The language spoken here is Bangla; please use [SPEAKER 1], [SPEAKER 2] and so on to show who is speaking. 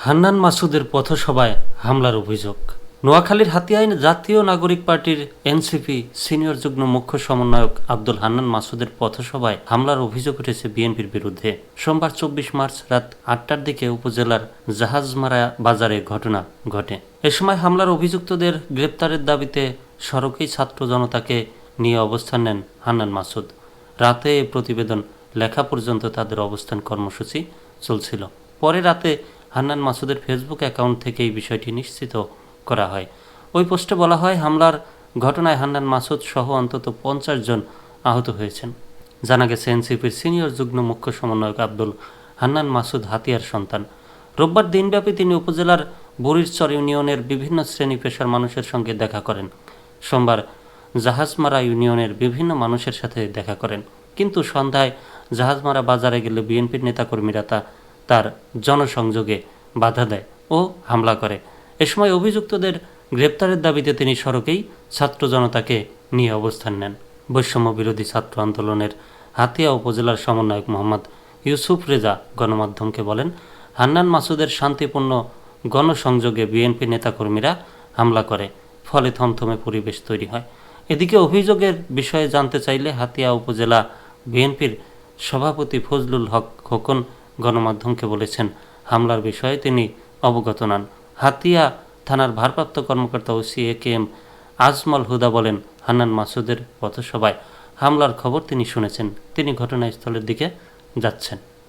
[SPEAKER 1] হান্নান মাসুদের পথসভায় হামলার অভিযোগ। নোয়াখালীর হাতিয়ায় জাতীয় নাগরিক পার্টির এনসিপি সিনিয়র যুগ্ম মুখ্য সমন্বয়ক আব্দুল হান্নান মাসুদের পথসভায় হামলার অভিযোগ উঠেছে বিএনপির বিরুদ্ধে। সোমবার ২৪ মার্চ রাত ৮টার দিকে উপজেলার জাহাজমারা বাজারে ঘটনা ঘটে। এ সময় হামলার অভিযুক্তদের গ্রেপ্তারের দাবিতে সড়কেই ছাত্র জনতাকে নিয়ে অবস্থান নেন হান্নান মাসুদ। রাতে এ প্রতিবেদন লেখা পর্যন্ত তাদের অবস্থান কর্মসূচি চলছিল। পরে রাতে হান্নান মাসুদের ফেসবুক অ্যাকাউন্ট থেকে এই বিষয়টি নিশ্চিত করা হয়। ওই পোস্টে বলা হয়, হামলার ঘটনায় হান্নান মাসুদ সহ অন্তত ৫০ জন আহত হয়েছেন। জানা গেছে, এনসিপির সিনিয়র যুগ্ম মুখ্য সমন্বয়ক আব্দুল হান্নান মাসুদ হাতিয়ার সন্তান। রোববার দিনব্যাপী তিনি উপজেলার বুড়িরচর ইউনিয়নের বিভিন্ন শ্রেণী পেশার মানুষের সঙ্গে দেখা করেন। সোমবার জাহাজমারা ইউনিয়নের বিভিন্ন মানুষের সাথে দেখা করেন, কিন্তু সন্ধ্যায় জাহাজমারা বাজারে গেলে বিএনপির নেতাকর্মীরা তার জনসংযোগে বাধা দেয় ও হামলা করে। এ সময় অভিযুক্তদের গ্রেপ্তারের দাবিতে তিনি সড়কেই ছাত্র জনতাকে নিয়ে অবস্থান নেন। বৈষম্য বিরোধী ছাত্র আন্দোলনের হাতিয়া উপজেলার সমন্বয়ক মোহাম্মদ ইউসুফ রেজা গণমাধ্যমকে বলেন, হান্নান মাসুদের শান্তিপূর্ণ গণসংযোগে বিএনপি নেতাকর্মীরা হামলা করে, ফলে থমথমে পরিবেশ তৈরি হয়। এদিকে অভিযোগের বিষয়ে জানতে চাইলে হাতিয়া উপজেলা বিএনপির সভাপতি ফজলুল হক খোকন গণমাধ্যমকে বলেছেন, হামলার বিষয়ে তিনি অবগত নন। হাতিয়া থানার ভারপ্রাপ্ত কর্মকর্তা ওসি একেএম আজমল হুদা বলেন, হান্নান মাসুদের পথসভায় হামলার খবর তিনি শুনেছেন, তিনি ঘটনাস্থলের দিকে যাচ্ছেন।